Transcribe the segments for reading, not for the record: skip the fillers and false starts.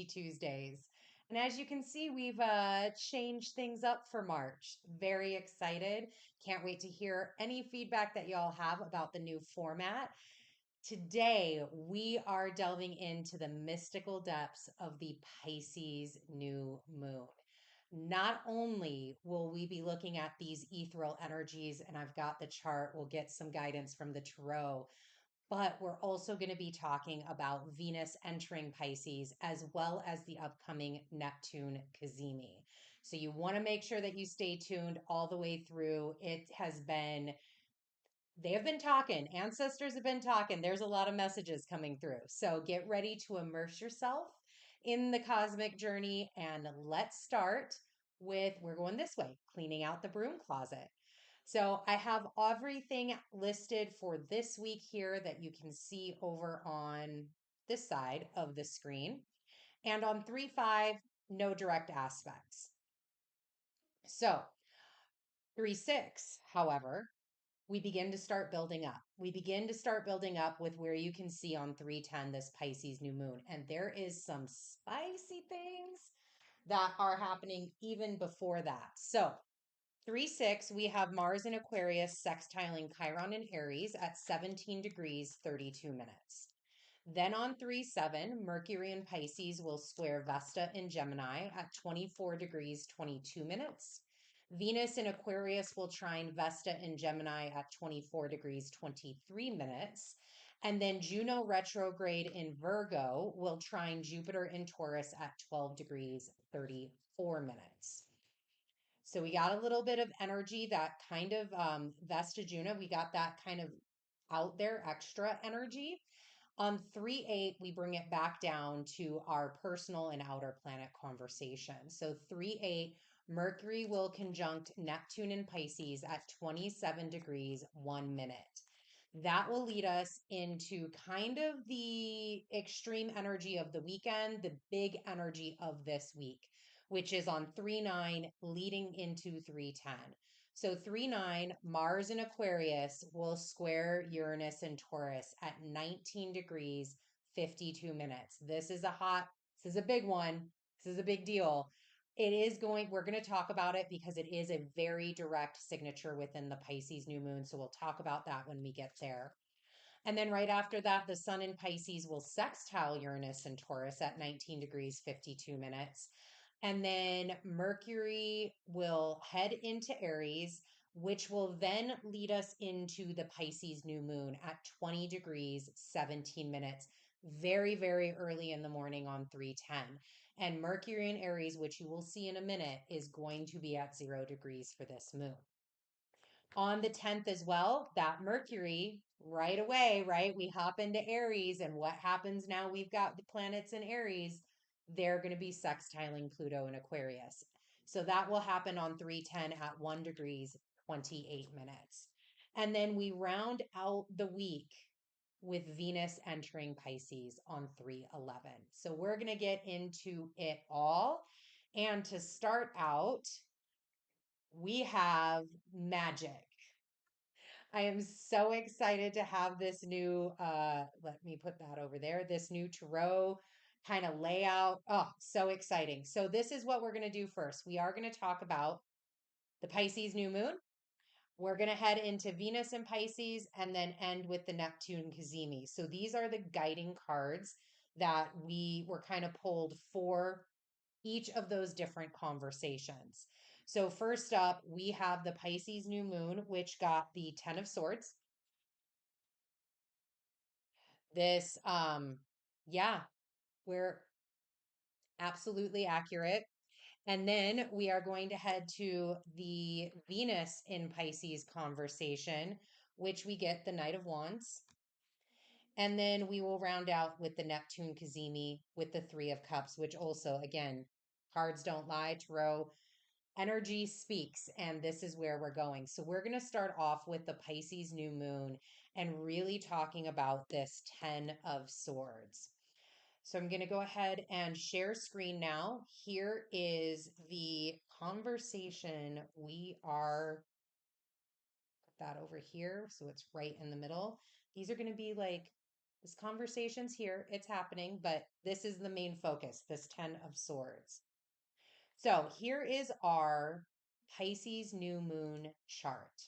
Tuesdays. And as you can see, we've changed things up for March. Very excited. Can't wait to hear any feedback that y'all have about the new format. Today, we are delving into the mystical depths of the Pisces new moon. Not only will we be looking at these ethereal energies, and I've got the chart, we'll get some guidance from the tarot, but we're also going to be talking about Venus entering Pisces as well as the upcoming Neptune Cazimi. So you want to make sure that you stay tuned all the way through. They have been talking, ancestors have been talking. There's a lot of messages coming through. So get ready to immerse yourself in the cosmic journey. And let's start with, we're going this way, cleaning out the broom closet. So I have everything listed for this week here that you can see over on this side of the screen. And on 3-5, no direct aspects. So 3-6, however, we begin to start building up. We begin to start building up with where you can see on 3-10 this Pisces new moon. And there is some spicy things that are happening even before that. So 3-6, we have Mars in Aquarius sextiling Chiron in Aries at 17 degrees 32 minutes. Then on 3-7, Mercury in Pisces will square Vesta in Gemini at 24 degrees 22 minutes. Venus in Aquarius will trine Vesta in Gemini at 24 degrees 23 minutes. And then Juno retrograde in Virgo will trine Jupiter in Taurus at 12 degrees 34 minutes. So we got a little bit of energy, that kind of Vesta Juno, we got that kind of out there, extra energy. On 3-8, we bring it back down to our personal and outer planet conversation. So 3-8, Mercury will conjunct Neptune in Pisces at 27 degrees 1 minute. That will lead us into kind of the extreme energy of the weekend, the big energy of this week, which is on 3-9 leading into 3-10. So 3-9, Mars in Aquarius will square Uranus in Taurus at 19 degrees 52 minutes. This is a big one. This is a big deal. We're going to talk about it because it is a very direct signature within the Pisces new moon. So we'll talk about that when we get there. And then right after that, the sun in Pisces will sextile Uranus and Taurus at 19 degrees 52 minutes. And then Mercury will head into Aries, which will then lead us into the Pisces new moon at 20 degrees 17 minutes, very, very early in the morning on 3-10. And Mercury in Aries, which you will see in a minute, is going to be at 0 degrees for this moon. On the 10th as well, that Mercury right away, right? We hop into Aries, and what happens now? We've got the planets in Aries. They're going to be sextiling Pluto in Aquarius. So that will happen on 3-10 at 1 degrees 28 minutes. And then we round out the week with Venus entering Pisces on 3-11. So we're going to get into it all. And to start out, we have magic. I am so excited to have this new, let me put that over there, this new tarot kind of layout. Oh, so exciting. So this is what we're going to do first. We are going to talk about the Pisces new moon. We're going to head into Venus and Pisces and then end with the Neptune Cazimi. So these are the guiding cards that we were kind of pulled for each of those different conversations. So first up, we have the Pisces new moon, which got the 10 of swords. This, yeah, we're absolutely accurate. And then we are going to head to the Venus in Pisces conversation, which we get the Knight of Wands. And then we will round out with the Neptune Cazimi with the Three of Cups, which also, again, cards don't lie, tarot energy speaks, and this is where we're going. So we're going to start off with the Pisces new moon and really talking about this 10 of swords. So I'm going to go ahead and share screen now. Here is the conversation. We are put that over here so it's right in the middle. These are going to be like This conversation's here, it's happening, but this is the main focus, this 10 of Swords. So here is our Pisces new moon chart.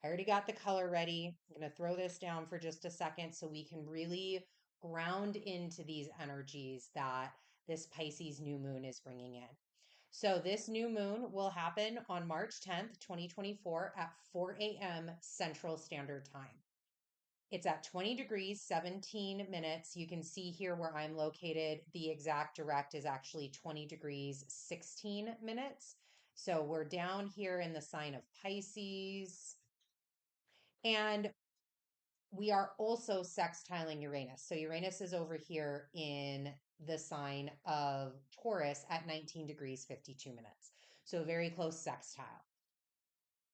I already got the color ready. I'm going to throw this down for just a second so we can really ground into these energies that this Pisces new moon is bringing in. So this new moon will happen on March 10th, 2024 at 4 a.m. Central Standard Time. It's at 20 degrees, 17 minutes. You can see here where I'm located. The exact direct is actually 20 degrees, 16 minutes. So we're down here in the sign of Pisces. And we are also sextiling Uranus. So Uranus is over here in the sign of Taurus at 19 degrees, 52 minutes. So a very close sextile.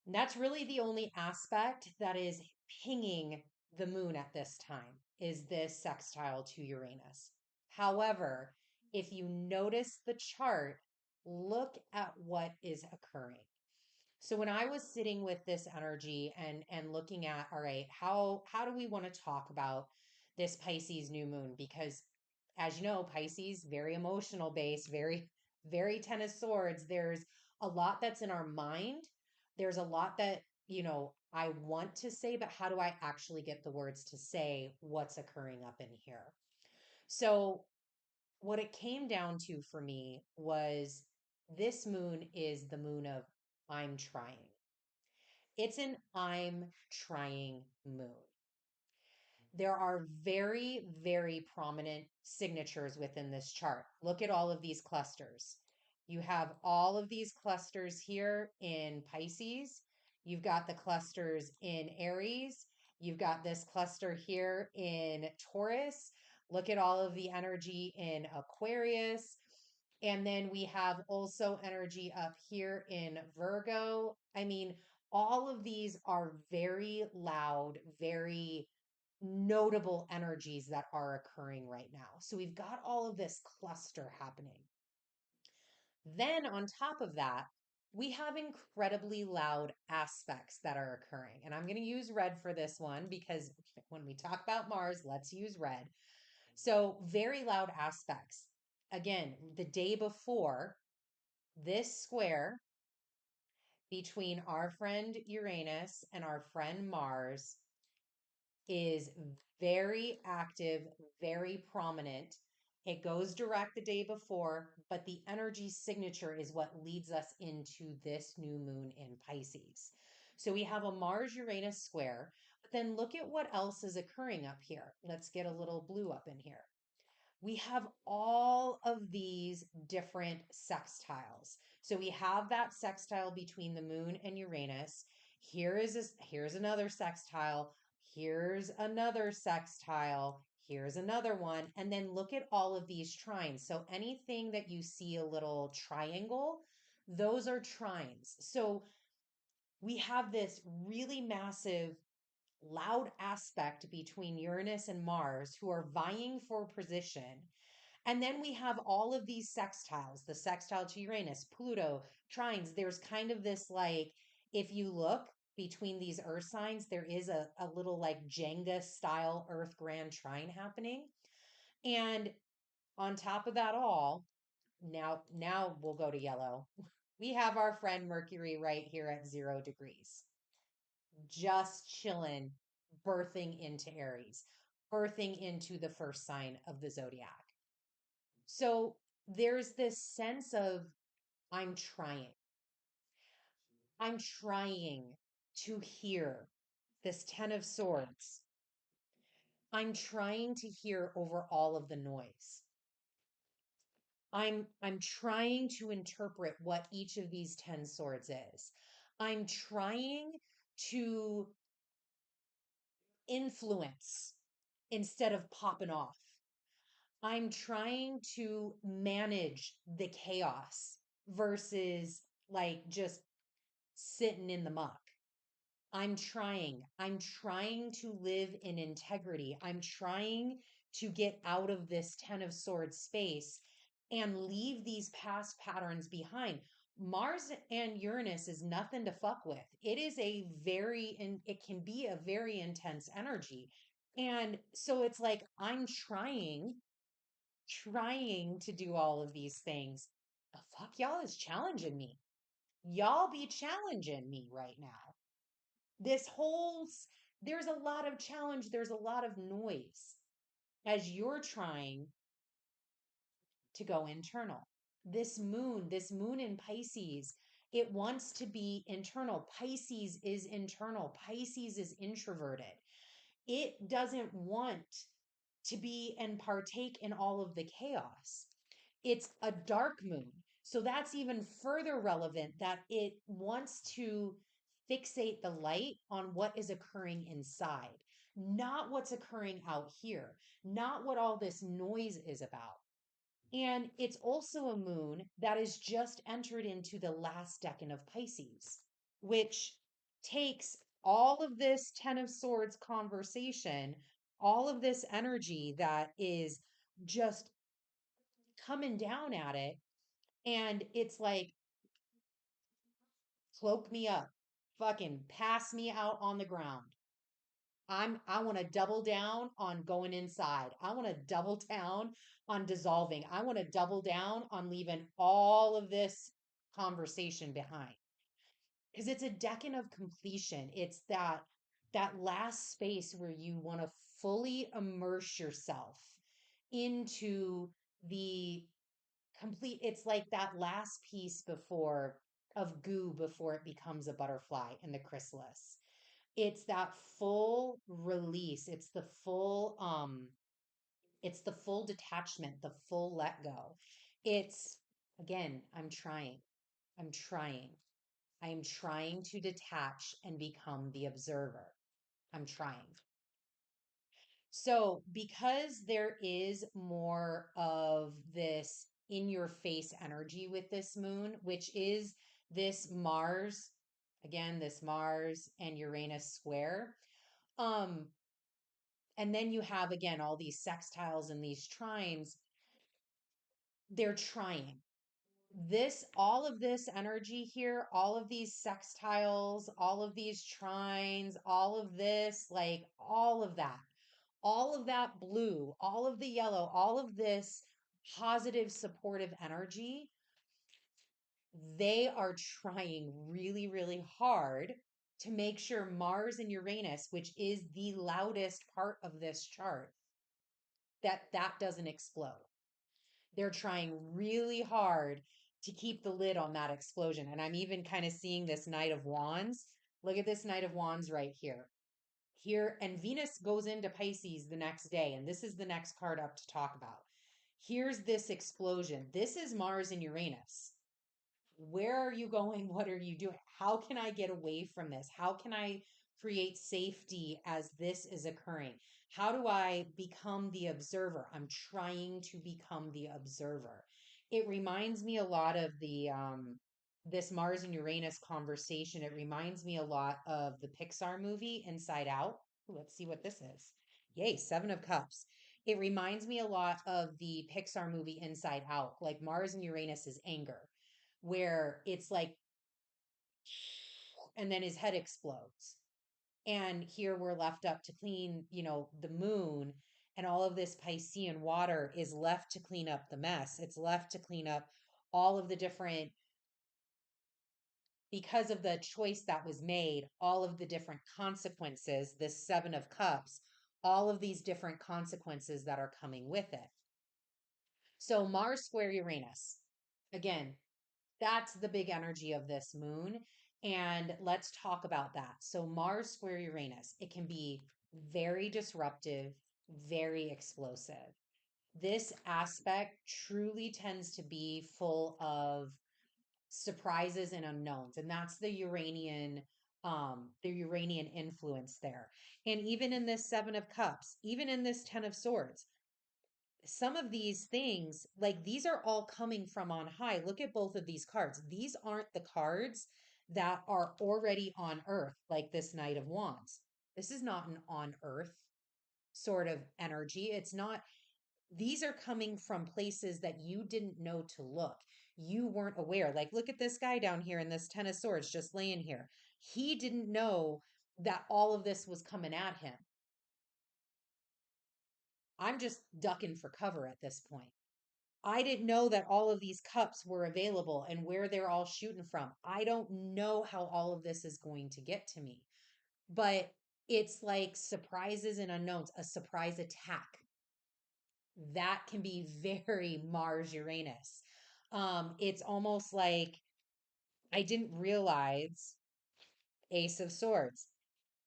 And that's really the only aspect that is pinging the moon at this time is this sextile to Uranus. However, if you notice the chart, look at what is occurring. So when I was sitting with this energy and looking at, all right, how do we want to talk about this Pisces new moon? Because as you know, Pisces, very emotional based, very Ten of Swords. There's a lot that's in our mind. There's a lot that, I want to say, but how do I actually get the words to say what's occurring up in here? So what it came down to for me was this moon is the moon of I'm trying. It's an I'm trying moon. There are very, very prominent signatures within this chart. Look at all of these clusters. You have all of these clusters here in Pisces. You've got the clusters in Aries. You've got this cluster here in Taurus. Look at all of the energy in Aquarius. And then we have also energy up here in Virgo. I mean, all of these are very loud, very notable energies that are occurring right now. So we've got all of this cluster happening. Then on top of that, we have incredibly loud aspects that are occurring. And I'm going to use red for this one because when we talk about Mars, let's use red. So very loud aspects. Again, the day before, this square between our friend Uranus and our friend Mars is very active, very prominent. It goes direct the day before, but the energy signature is what leads us into this new moon in Pisces. So we have a Mars Uranus square, but then look at what else is occurring up here. Let's get a little blue up in here. We have all of these different sextiles. So we have that sextile between the moon and Uranus. Here's another sextile. Here's another sextile. Here's another one. And then look at all of these trines. So anything that you see a little triangle, those are trines. So we have this really massive loud aspect between Uranus and Mars who are vying for position. And then we have all of these sextiles, the sextile to Uranus, Pluto, trines. There's kind of this like, if you look between these earth signs, there is a little like Jenga style earth grand trine happening. And on top of that all, now we'll go to yellow. We have our friend Mercury right here at 0 degrees, just chilling, birthing into Aries, birthing into the first sign of the zodiac. So there's this sense of I'm trying. I'm trying to hear this 10 of Swords. I'm trying to hear over all of the noise. I'm trying to interpret what each of these 10 swords is. I'm trying to influence instead of popping off. I'm trying to manage the chaos versus like just sitting in the muck. I'm trying to live in integrity. I'm trying to get out of this 10 of Swords space and leave these past patterns behind. Mars and Uranus is nothing to fuck with. It is a very, and it can be a very intense energy. And so it's like, I'm trying to do all of these things. The fuck y'all is challenging me. Y'all be challenging me right now. This whole, there's a lot of challenge, there's a lot of noise as you're trying to go internal. This moon in Pisces, it wants to be internal. Pisces is internal. Pisces is introverted. It doesn't want to be and partake in all of the chaos. It's a dark moon. So that's even further relevant that it wants to fixate the light on what is occurring inside, not what's occurring out here, not what all this noise is about. And it's also a moon that is just entered into the last decan of Pisces, which takes all of this Ten of Swords conversation, all of this energy that is just coming down at it. And it's like, cloak me up, fucking pass me out on the ground. I want to double down on going inside. I want to double down on dissolving. I want to double down on leaving all of this conversation behind. Because it's a decan of completion. It's that last space where you want to fully immerse yourself into the complete. It's like that last piece before of goo before it becomes a butterfly in the chrysalis. It's that full release. It's the full detachment, the full let go. It's again, I'm trying. I am trying to detach and become the observer. I'm trying. So, because there is more of this in your face energy with this moon, which is this Mars, again, this Mars and Uranus square. Um, and then you have again all these sextiles and these trines. They're trying. This, all of this energy here, all of these sextiles, all of these trines, all of this, like all of that blue, all of the yellow, all of this positive, supportive energy, they are trying really, really hard to make sure Mars and Uranus, which is the loudest part of this chart, that doesn't explode. They're trying really hard to keep the lid on that explosion. And I'm even kind of seeing this Knight of Wands. Look at this Knight of Wands right here. Here, and Venus goes into Pisces the next day. And this is the next card up to talk about. Here's this explosion. This is Mars and Uranus. Where are you going? What are you doing? How can I get away from this? How can I create safety as this is occurring? How do I become the observer? I'm trying to become the observer. It reminds me a lot of the this Mars and Uranus conversation. It reminds me a lot of the Pixar movie Inside Out. Ooh, let's see what this is. Yay, Seven of Cups. It reminds me a lot of the Pixar movie Inside Out. Like Mars and Uranus is anger, where it's like, and then his head explodes. And here we're left up to clean, the moon, and all of this Piscean water is left to clean up the mess. It's left to clean up all of the different, because of the choice that was made, all of the different consequences, this Seven of Cups, all of these different consequences that are coming with it. So Mars square Uranus. Again, that's the big energy of this moon. And let's talk about that. So, Mars square Uranus, it can be very disruptive, very explosive. This aspect truly tends to be full of surprises and unknowns. And that's the Uranian influence there. And even in this Seven of Cups, even in this Ten of Swords, some of these things, like these are all coming from on high. Look at both of these cards. These aren't the cards that are already on earth, like this Knight of Wands. This is not an on earth sort of energy. It's not, these are coming from places that you didn't know to look. You weren't aware. Like, look at this guy down here in this Ten of Swords just laying here. He didn't know that all of this was coming at him. I'm just ducking for cover at this point. I didn't know that all of these cups were available and where they're all shooting from. I don't know how all of this is going to get to me. But it's like surprises and unknowns, a surprise attack. That can be very Mars Uranus. It's almost like I didn't realize Ace of Swords.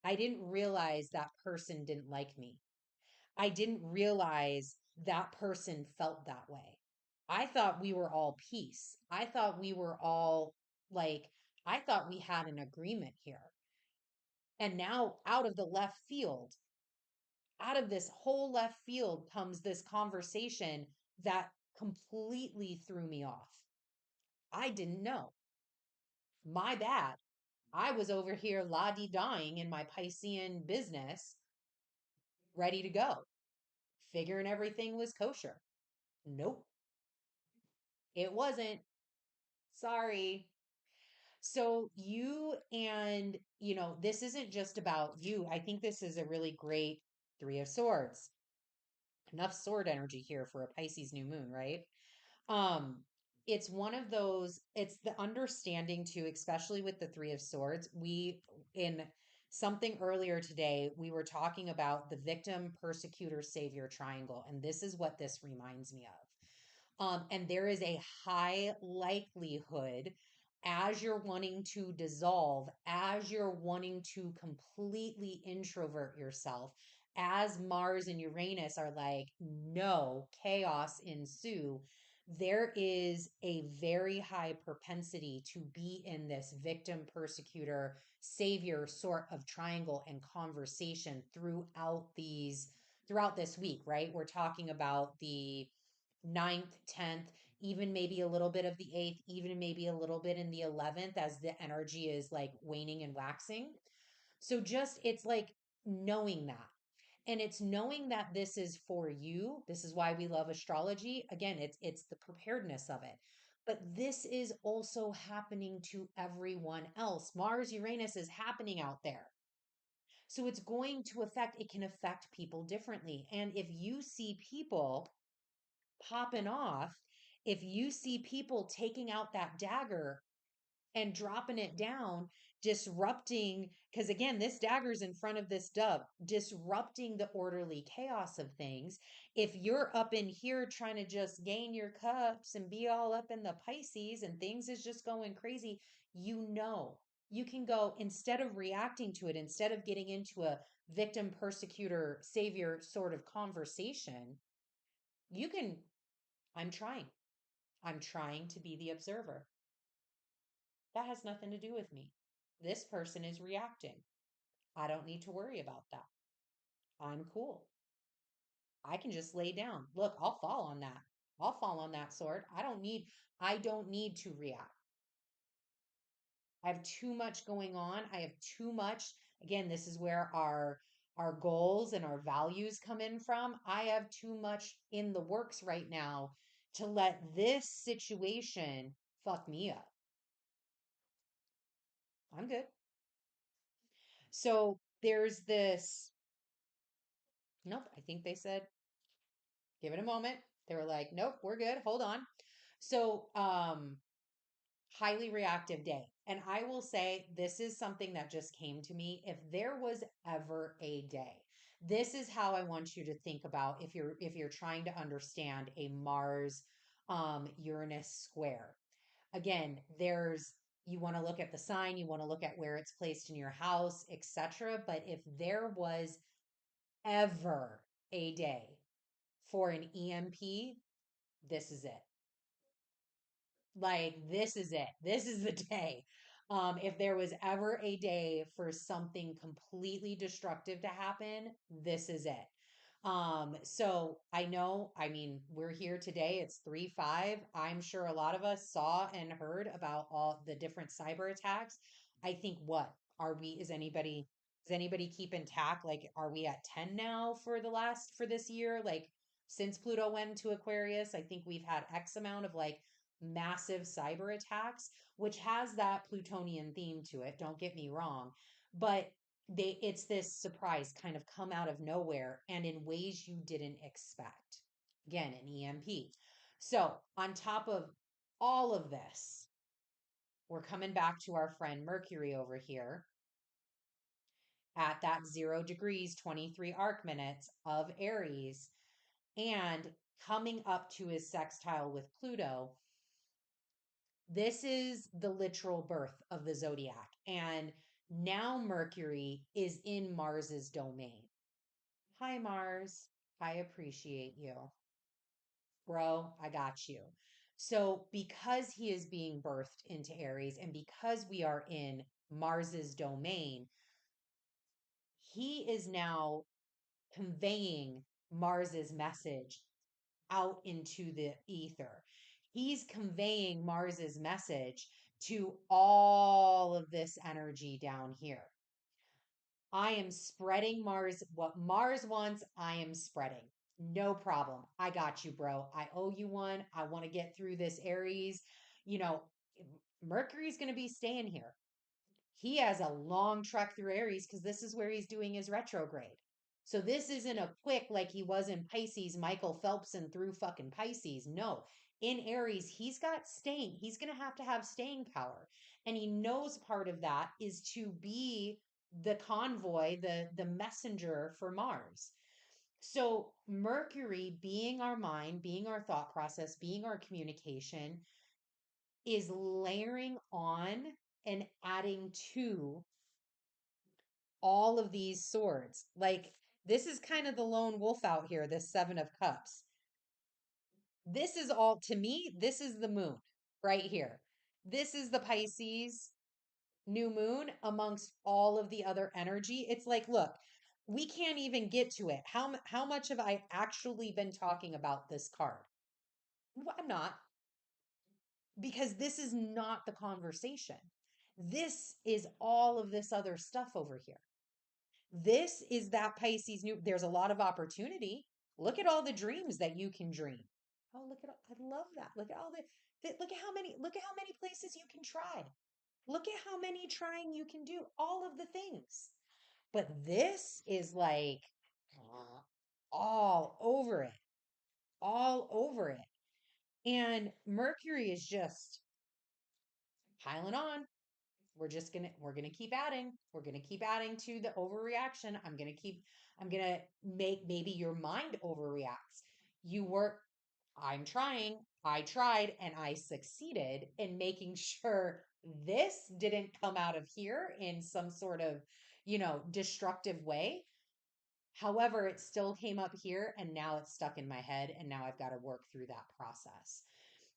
I didn't realize that person didn't like me. I didn't realize that person felt that way. I thought we were all peace. I thought we were all like, I thought we had an agreement here. And now out of the left field, out of this whole left field comes this conversation that completely threw me off. I didn't know. My bad. I was over here la di dying in my Piscean business, ready to go, figuring everything was kosher. Nope, it wasn't. Sorry. So this isn't just about you. I think this is a really great Three of Swords. Enough sword energy here for a Pisces new moon, right? Um, it's one of those, it's the understanding too, especially with the Three of Swords. In something earlier today, we were talking about the victim, persecutor, savior triangle. And this is what this reminds me of. And there is a high likelihood as you're wanting to dissolve, as you're wanting to completely introvert yourself, as Mars and Uranus are like, no, chaos ensue, there is a very high propensity to be in this victim, persecutor, savior sort of triangle and conversation throughout this week, right? We're talking about the ninth, 10th, even maybe a little bit of the 8th, even maybe a little bit in the 11th as the energy is like waning and waxing. So just it's like knowing that. And it's knowing that this is for you. This is why we love astrology. Again, it's the preparedness of it. But this is also happening to everyone else. Mars Uranus is happening out there. So it can affect people differently. And if you see people popping off, if you see people taking out that dagger and dropping it down, disrupting, because again, this dagger's in front of this dove, disrupting the orderly chaos of things. If you're up in here trying to just gain your cups and be all up in the Pisces and things is just going crazy, you can go, instead of reacting to it, instead of getting into a victim, persecutor, savior sort of conversation, you can I'm trying. I'm trying to be the observer. That has nothing to do with me. This person is reacting. I don't need to worry about that. I'm cool. I can just lay down. Look, I'll fall on that. I'll fall on that sword. I don't need to react. I have too much going on. I have too much. Again, this is where our goals and our values come in from. I have too much in the works right now to let this situation fuck me up. I'm good. So there's this, nope, I think they said, give it a moment. They were like, nope, we're good. Hold on. So, highly reactive day. And I will say, this is something that just came to me. If there was ever a day, this is how I want you to think about if you're trying to understand a Mars Uranus square. Again, you want to look at the sign, you want to look at where it's placed in your house, etc. But if there was ever a day for an EMP, this is it. Like, this is it. This is the day. If there was ever a day for something completely destructive to happen, this is it. So I know, I mean, we're here today. It's 3/5. I'm sure a lot of us saw and heard about all the different cyber attacks. I think what are we, is anybody keeping tack? Like, are we at 10 now for this year? Like, since Pluto went to Aquarius, I think we've had X amount of like massive cyber attacks, which has that Plutonian theme to it. Don't get me wrong. But it's this surprise kind of come out of nowhere and in ways you didn't expect. Again, an EMP. So, on top of all of this, we're coming back to our friend Mercury over here at that 0 degrees, 23 arc minutes of Aries, and coming up to his sextile with Pluto. This is the literal birth of the zodiac. And now Mercury is in Mars's domain. Hi, Mars. I appreciate you. Bro, I got you. So, because he is being birthed into Aries and because we are in Mars's domain, he is now conveying Mars's message out into the ether. He's conveying Mars's message to all of this energy down here. I am spreading Mars. What Mars wants, I am spreading. No problem. I got you, bro. I owe you one. I want to get through this Aries. You know, Mercury's going to be staying here. He has a long trek through Aries because this is where he's doing his retrograde. So this isn't a quick like he was in Pisces, Michael Phelps and through fucking Pisces. No. In Aries, he's got staying. He's going to have staying power. And he knows part of that is to be the convoy, the messenger for Mars. So Mercury being our mind, being our thought process, being our communication is layering on and adding to all of these swords. Like, this is kind of the lone wolf out here, this 7 of Cups. This is all, to me, this is the moon right here. This is the Pisces new moon amongst all of the other energy. It's like, look, we can't even get to it. How much have I actually been talking about this card? Well, I'm not, because this is not the conversation. This is all of this other stuff over here. This is that Pisces new. There's a lot of opportunity. Look at all the dreams that you can dream. Oh, look at I love that. Look at all look at how many places you can try. Look at how many trying you can do. All of the things. But this is like all over it. All over it. And Mercury is just piling on. We're gonna keep adding. We're gonna keep adding to the overreaction. I'm gonna make maybe your mind overreacts. You work, I'm trying, I tried, and I succeeded in making sure this didn't come out of here in some sort of, destructive way. However, it still came up here and now it's stuck in my head and now I've got to work through that process.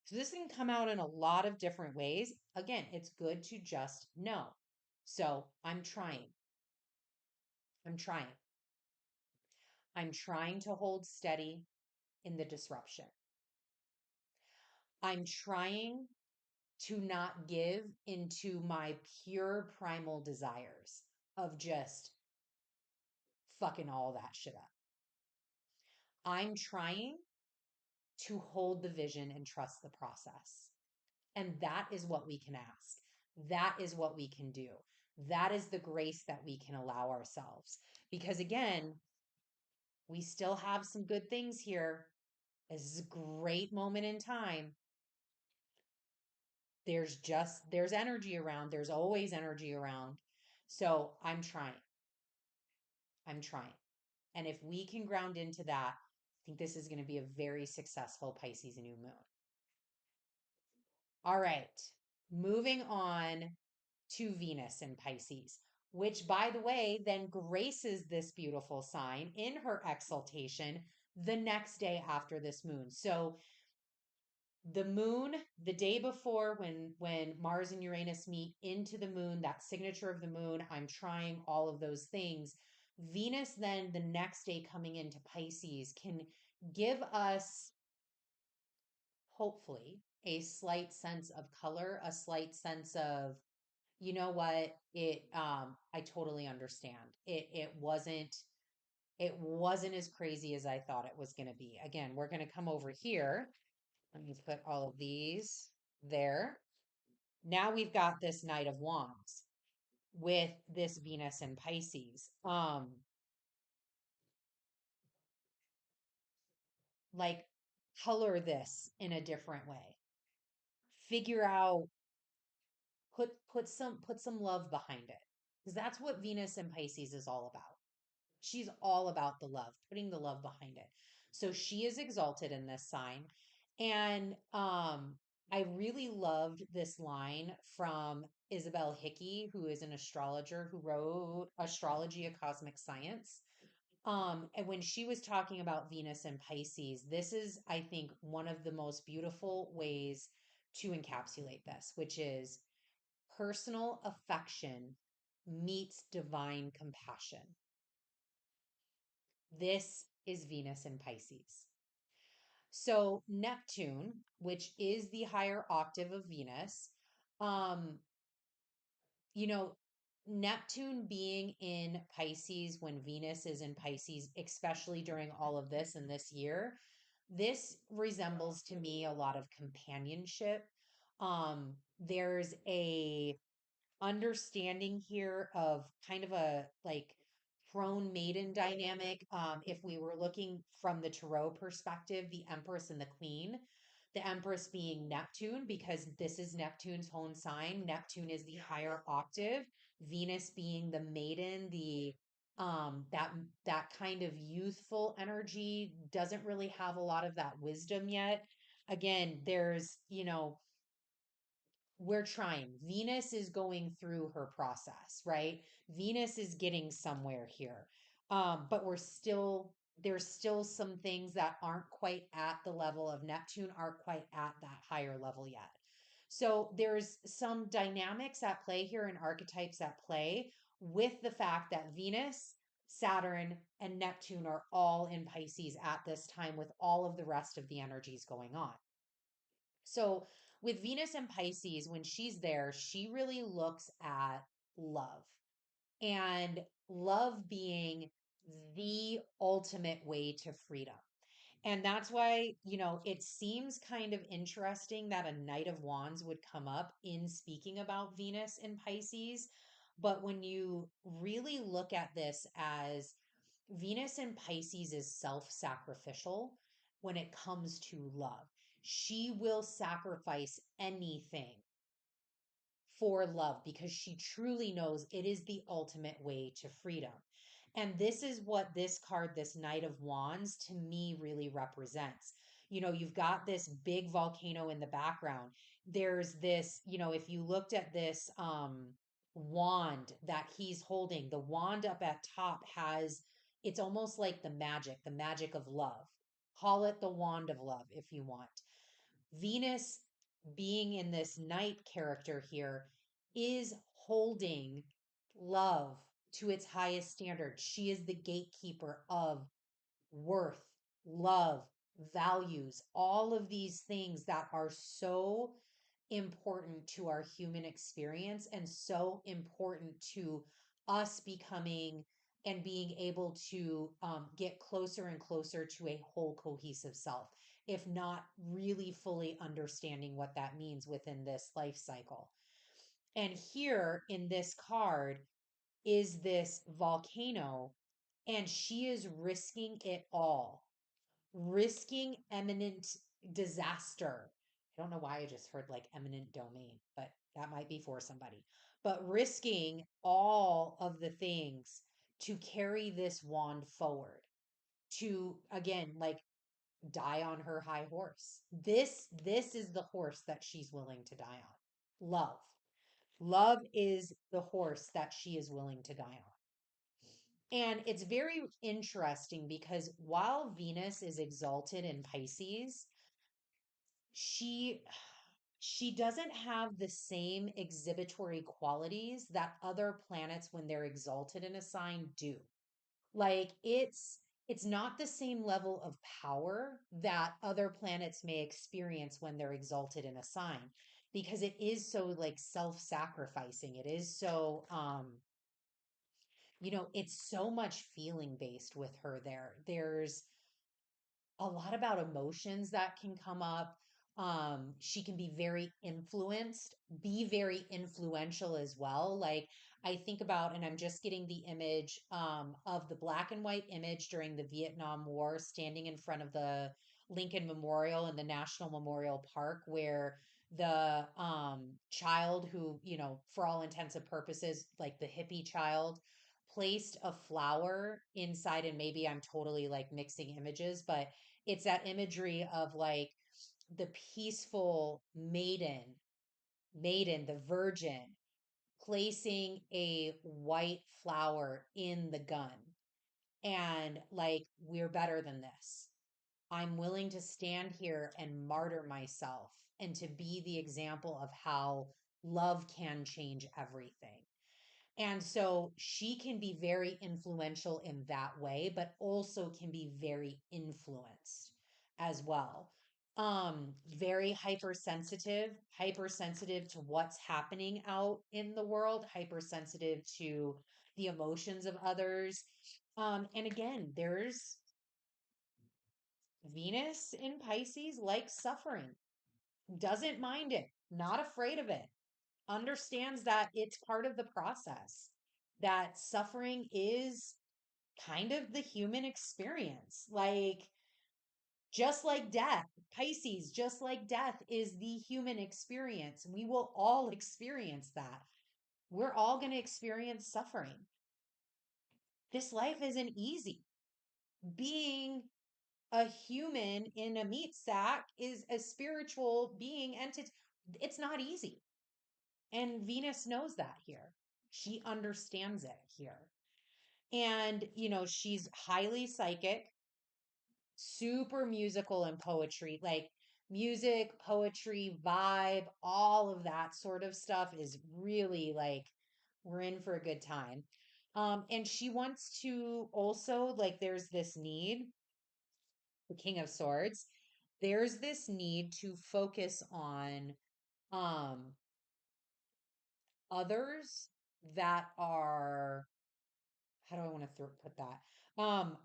So this can come out in a lot of different ways. Again, it's good to just know. So I'm trying. I'm trying. I'm trying to hold steady in the disruption. I'm trying to not give into my pure primal desires of just fucking all that shit up. I'm trying to hold the vision and trust the process. And that is what we can ask. That is what we can do. That is the grace that we can allow ourselves. Because again, we still have some good things here. This is a great moment in time. There's energy around. There's always energy around. So I'm trying. I'm trying. And if we can ground into that, I think this is going to be a very successful Pisces new moon. All right. Moving on to Venus in Pisces, which, by the way, then graces this beautiful sign in her exaltation the next day after this moon. So the moon, the day before, when Mars and Uranus meet into the moon, that signature of the moon, I'm trying all of those things. Venus then the next day coming into Pisces can give us hopefully a slight sense of color, a slight sense of, you know what, I totally understand. It wasn't as crazy as I thought it was going to be. Again, we're going to come over here. Let me put all of these there. Now we've got this Knight of Wands. with this Venus in Pisces. Like color this in a different way. Figure out, put some love behind it. Because that's what Venus in Pisces is all about. She's all about the love, putting the love behind it. So she is exalted in this sign. And I really loved this line from Isabel Hickey, who is an astrologer who wrote Astrology, a Cosmic Science. And when she was talking about Venus and Pisces, this is, I think, one of the most beautiful ways to encapsulate this, which is personal affection meets divine compassion. This is Venus in Pisces. So Neptune, which is the higher octave of Venus, um, you know, Neptune being in Pisces when Venus is in Pisces, especially during all of this and this year, this resembles to me a lot of companionship. There's a understanding here of kind of a like crone maiden dynamic. If we were looking from the tarot perspective, the Empress and the Queen, the Empress being Neptune, because this is Neptune's own sign. Neptune is the higher octave, Venus being the maiden, the that kind of youthful energy, doesn't really have a lot of that wisdom yet. Again, there's, we're trying. Venus is going through her process, right? Venus is getting somewhere here. But there's still some things that aren't quite at the level of Neptune, aren't quite at that higher level yet. So there's some dynamics at play here and archetypes at play with the fact that Venus, Saturn, and Neptune are all in Pisces at this time with all of the rest of the energies going on. So with Venus and Pisces, when she's there, she really looks at love and love being the ultimate way to freedom. And that's why, it seems kind of interesting that a Knight of Wands would come up in speaking about Venus in Pisces. But when you really look at this as Venus in Pisces is self sacrificial when it comes to love, she will sacrifice anything for love because she truly knows it is the ultimate way to freedom. And this is what this card, this Knight of Wands, to me really represents. You've got this big volcano in the background. There's this, if you looked at this wand that he's holding, the wand up at top has, it's almost like the magic of love. Call it the wand of love if you want. Venus being in this knight character here is holding love to its highest standard. She is the gatekeeper of worth, love, values, all of these things that are so important to our human experience and so important to us becoming and being able to get closer and closer to a whole cohesive self, if not really fully understanding what that means within this life cycle. And here in this card is this volcano, and she is risking it all, risking imminent disaster. I don't know why I just heard like eminent domain, but that might be for somebody. But risking all of the things to carry this wand forward, to again, like, die on her high horse. This is the horse that she's willing to die on. Love. Love is the horse that she is willing to die on. And it's very interesting because while Venus is exalted in Pisces, she she doesn't have the same exhibitory qualities that other planets when they're exalted in a sign do. Like it's not the same level of power that other planets may experience when they're exalted in a sign, because it is so like self-sacrificing. It is so it's so much feeling based with her there. There's a lot about emotions that can come up. She can be very influenced, be very influential as well. Like, I think about, and I'm just getting the image of the black and white image during the Vietnam War, standing in front of the Lincoln Memorial in the National Memorial Park, where the child who, for all intents and purposes, like the hippie child, placed a flower inside, and maybe I'm totally like mixing images, but it's that imagery of like the peaceful maiden, the virgin, placing a white flower in the gun and like, we're better than this. I'm willing to stand here and martyr myself and to be the example of how love can change everything. And so she can be very influential in that way, but also can be very influenced as well. Very hypersensitive to what's happening out in the world, hypersensitive to the emotions of others. And again, there's Venus in Pisces, likes suffering, doesn't mind it, not afraid of it, understands that it's part of the process, that suffering is kind of the human experience. Like, just like death, Pisces, just like death is the human experience. We will all experience that. We're all going to experience suffering. This life isn't easy. Being a human in a meat sack is a spiritual being entity. It's not easy. And Venus knows that here. She understands it here. And, she's highly psychic, super musical and poetry, like music, poetry, vibe, all of that sort of stuff is really like, we're in for a good time. And she wants to also, like, there's this need, the King of Swords, there's this need to focus on um others that are, how do I want to put that?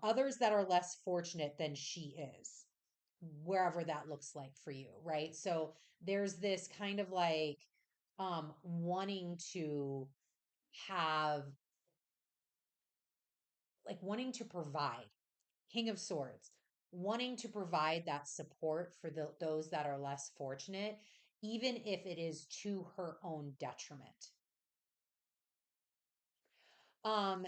Others that are less fortunate than she is, wherever that looks like for you, right? So there's this kind of like wanting to have, like, wanting to provide, King of Swords, wanting to provide that support for those that are less fortunate, even if it is to her own detriment. Um,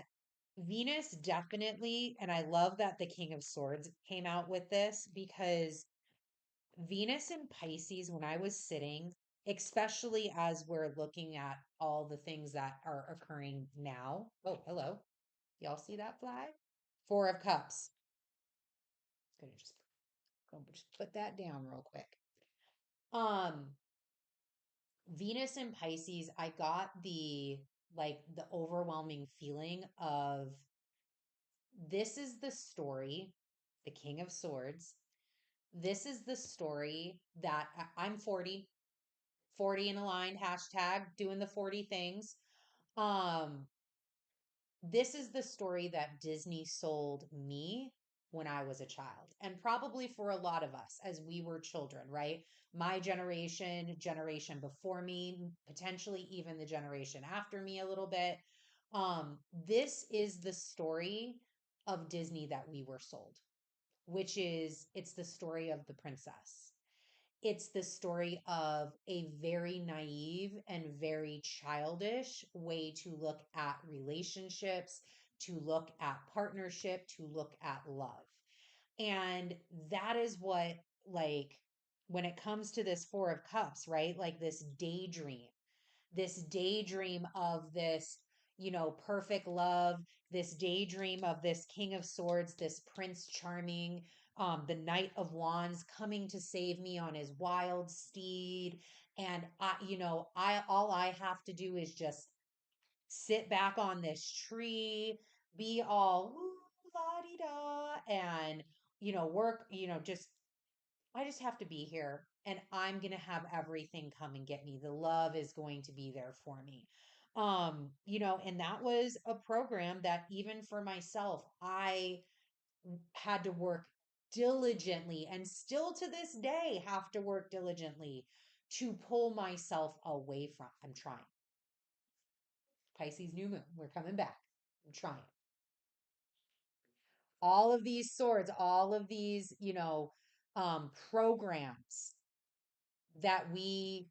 Venus definitely, and I love that the King of Swords came out with this, because Venus in Pisces, when I was sitting, especially as we're looking at all the things that are occurring now. Oh, hello. Y'all see that flag? Four of Cups. Gonna just put that down real quick. Um, Venus in Pisces, I got the overwhelming feeling of, this is the story, the King of Swords. This is the story that I'm 40, 40 and aligned, hashtag doing the 40 things. Um, this is the story that Disney sold me when I was a child, and probably for a lot of us as we were children, right? My generation before me, potentially even the generation after me a little bit. This is the story of Disney that we were sold, which is, it's the story of the princess. It's the story of a very naive and very childish way to look at relationships, to look at partnership, to look at love. And that is what, like, when it comes to this Four of Cups, right? Like this daydream of this, perfect love, this daydream of this King of Swords, this Prince Charming, the Knight of Wands coming to save me on his wild steed. And all I have to do is just sit back on this tree, be all la di da, and work, just, I just have to be here, and I'm going to have everything come and get me. The love is going to be there for me. And that was a program that, even for myself, I had to work diligently, and still to this day have to work diligently to pull myself away from. I'm trying. Pisces New Moon. We're coming back. I'm trying. All of these swords, all of these, programs that we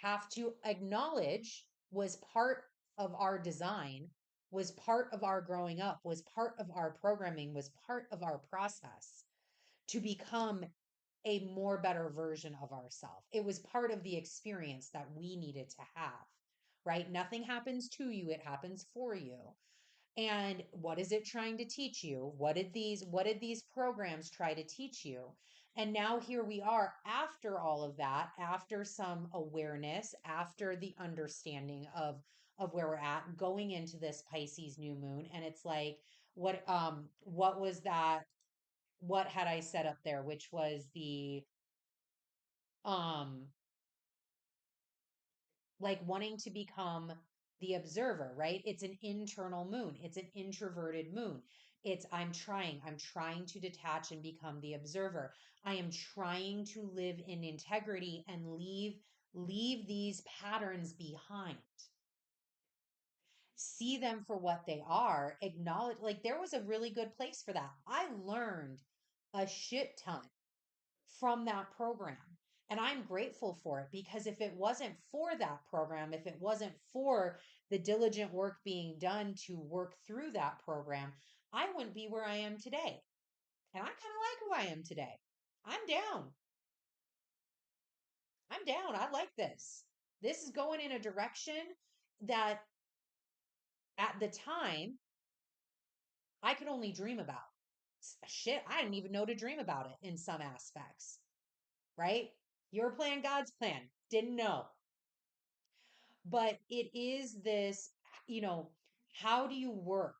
have to acknowledge was part of our design, was part of our growing up, was part of our programming, was part of our process to become a more better version of ourselves. It was part of the experience that we needed to have, right? Nothing happens to you, it happens for you. And what is it trying to teach you? What did these programs try to teach you? And now here we are after all of that, after some awareness, after the understanding of where we're at, going into this Pisces new moon. And it's like, what was that? What had I set up there? Which was the um like wanting to become the observer, right? It's an internal moon. It's an introverted moon. I'm trying to detach and become the observer. I am trying to live in integrity and leave these patterns behind. See them for what they are, acknowledge, like there was a really good place for that. I learned a shit ton from that program. And I'm grateful for it because if it wasn't for that program, if it wasn't for the diligent work being done to work through that program, I wouldn't be where I am today. And I kind of like who I am today. I'm down. I'm down. I like this. This is going in a direction that at the time I could only dream about. Shit, I didn't even know to dream about it in some aspects, right? Your plan, God's plan. Didn't know. But it is this, you know, how do you work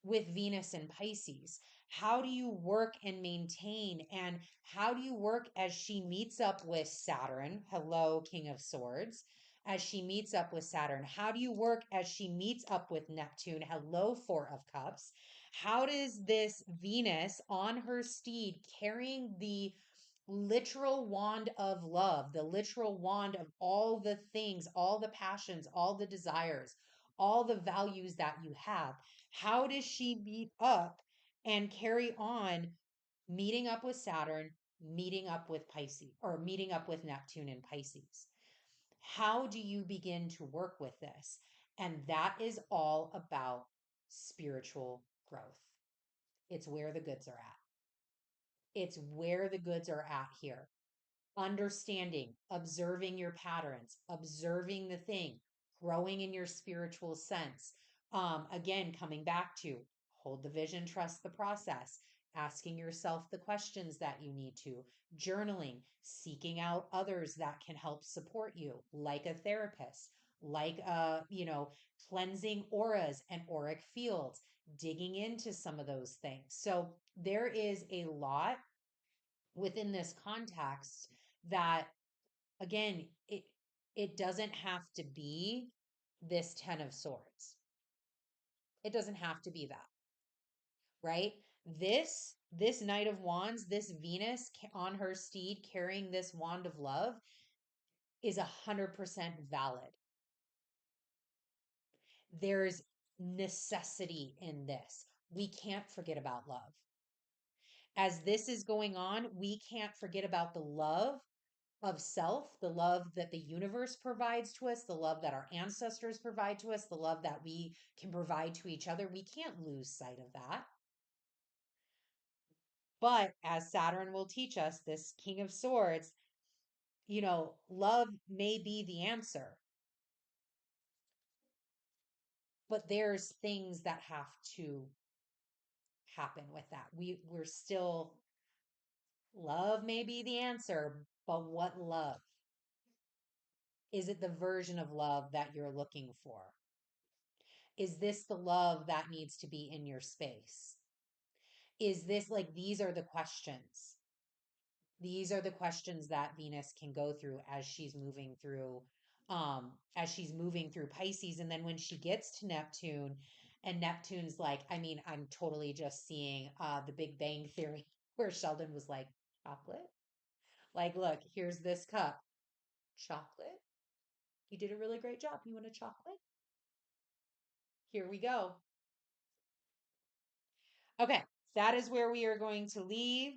with Venus and Pisces? How do you work and maintain? And how do you work as she meets up with Saturn? Hello, King of Swords. As she meets up with Saturn, how do you work as she meets up with Neptune? Hello, Four of Cups. How does this Venus on her steed carrying the literal wand of love, the literal wand of all the things, all the passions, all the desires, all the values that you have? How does she meet up and carry on meeting up with Saturn, meeting up with Pisces, or meeting up with Neptune and Pisces? How do you begin to work with this? And that is all about spiritual growth. It's where the goods are at. It's where the goods are at here. Understanding, observing your patterns, observing the thing, growing in your spiritual sense. Again, coming back to hold the vision, trust the process, asking yourself the questions that you need to, journaling, seeking out others that can help support you, like a therapist, like cleansing auras and auric fields, digging into some of those things. So there is a lot within this context that, again, it doesn't have to be this 10 of swords. It doesn't have to be that, right? This knight of wands, this Venus on her steed carrying this wand of love is 100% valid. There's necessity in this. We can't forget about love. As this is going on, we can't forget about the love of self, the love that the universe provides to us, the love that our ancestors provide to us, the love that we can provide to each other. We can't lose sight of that. But as Saturn will teach us, this King of Swords, love may be the answer, but there's things that have to happen with that. We're still, love may be the answer, but what love? Is it the version of love that you're looking for? Is this the love that needs to be in your space? Is this, like, these are the questions. These are the questions that Venus can go through as she's moving through Pisces. And then when she gets to Neptune, and Neptune's like, I mean, I'm totally just seeing the Big Bang Theory where Sheldon was like, chocolate? Like, look, here's this cup. Chocolate? You did a really great job. You want a chocolate? Here we go. Okay, that is where we are going to leave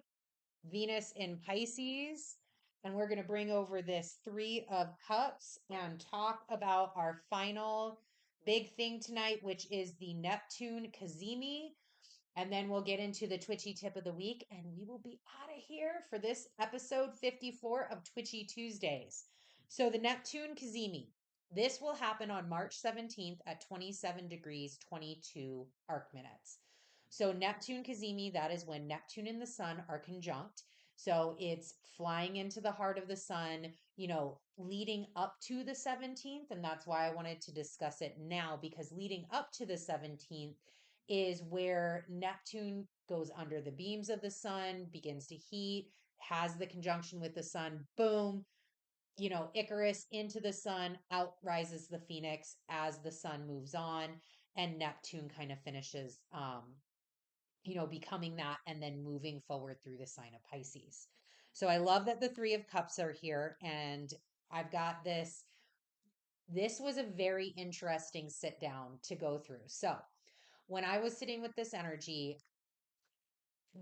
Venus in Pisces. And we're going to bring over this Three of Cups and talk about our final big thing tonight, which is the Neptune Cazimi. And then we'll get into the Twitchy tip of the week and we will be out of here for this episode 54 of Twitchy Tuesdays. So the Neptune Cazimi, this will happen on March 17th at 27 degrees 22 arc minutes. So Neptune Cazimi, that is when Neptune and the sun are conjunct. So it's flying into the heart of the sun, leading up to the 17th. And that's why I wanted to discuss it now, because leading up to the 17th is where Neptune goes under the beams of the sun, begins to heat, has the conjunction with the sun, boom, Icarus into the sun, out rises the phoenix as the sun moves on, and Neptune kind of finishes, becoming that and then moving forward through the sign of Pisces. So I love that the Three of Cups are here, and I've got this. This was a very interesting sit down to go through. So when I was sitting with this energy,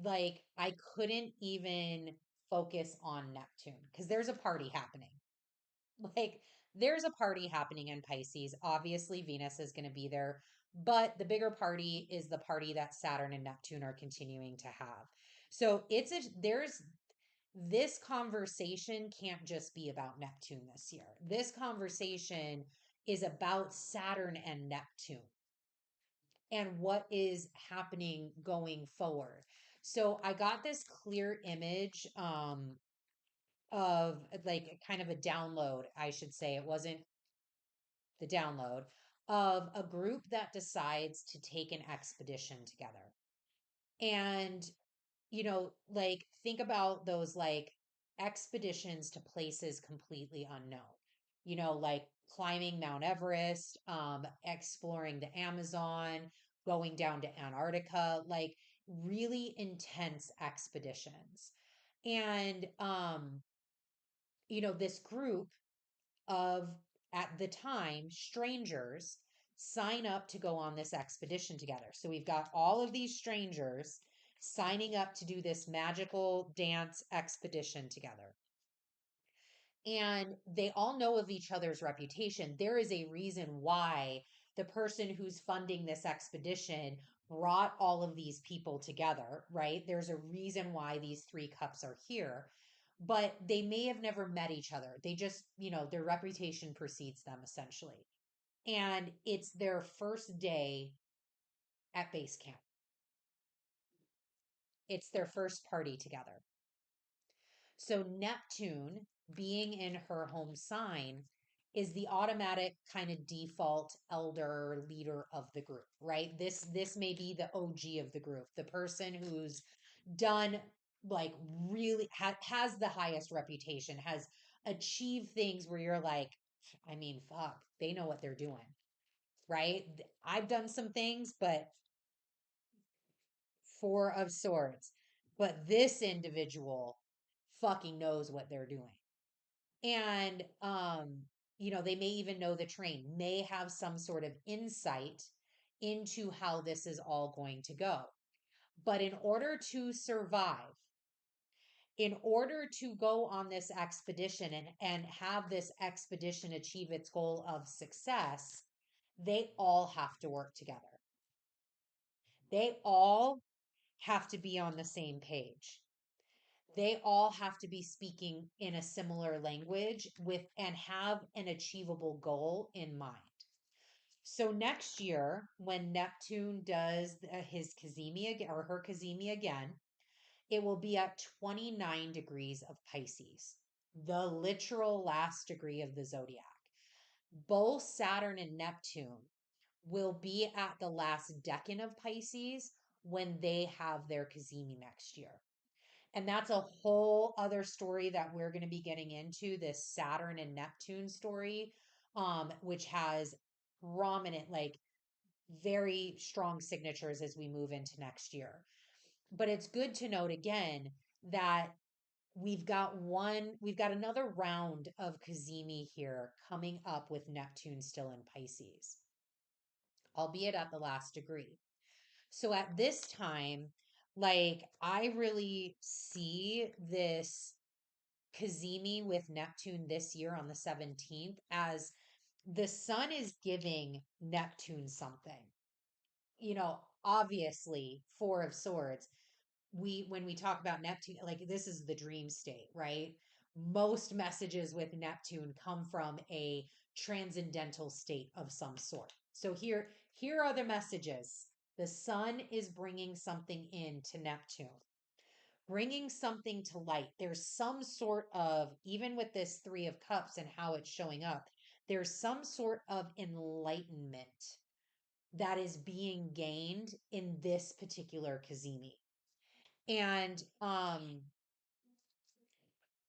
like I couldn't even focus on Neptune because there's a party happening. Like there's a party happening in Pisces. Obviously, Venus is going to be there, but the bigger party is the party that Saturn and Neptune are continuing to have. So there's this conversation can't just be about Neptune this year. This conversation is about Saturn and Neptune and what is happening going forward. So I got this clear image of like kind of a download, I should say. It wasn't the download of a group that decides to take an expedition together. And, like think about those like expeditions to places completely unknown, like climbing Mount Everest, exploring the Amazon, going down to Antarctica, like really intense expeditions. And, this group of, at the time, strangers sign up to go on this expedition together. So we've got all of these strangers signing up to do this magical dance expedition together. And they all know of each other's reputation. There is a reason why the person who's funding this expedition brought all of these people together, right? There's a reason why these three cups are here, but they may have never met each other. They just, their reputation precedes them essentially. And it's their first day at base camp. It's their first party together. So Neptune, being in her home sign, is the automatic kind of default elder leader of the group, right? This may be the OG of the group, the person who's done like really has the highest reputation, has achieved things where you're like, I mean, fuck, they know what they're doing, right? I've done some things, but Four of Swords. But this individual fucking knows what they're doing. And they may even know the terrain, may have some sort of insight into how this is all going to go. But in order to survive, in order to go on this expedition and have this expedition achieve its goal of success, they all have to work together. They all have to be on the same page. They all have to be speaking in a similar language with and have an achievable goal in mind. So next year, when Neptune does his Cazimi or her Cazimi again, it will be at 29 degrees of Pisces, the literal last degree of the zodiac. Both Saturn and Neptune will be at the last decan of Pisces when they have their Cazimi next year. And that's a whole other story that we're going to be getting into, this Saturn and Neptune story, which has prominent, like very strong signatures as we move into next year. But it's good to note again that we've got another round of Cazimi here coming up with Neptune still in Pisces. albeit at the last degree. So at this time, like I really see this Cazimi with Neptune this year on the 17th as the sun is giving Neptune something. Obviously, Four of Swords, when we talk about Neptune, like this is the dream state, right? Most messages with Neptune come from a transcendental state of some sort. So here are the messages. The sun is bringing something in to Neptune, bringing something to light. There's some sort of, even with this Three of Cups and how it's showing up, there's some sort of enlightenment that is being gained in this particular Cazimi. And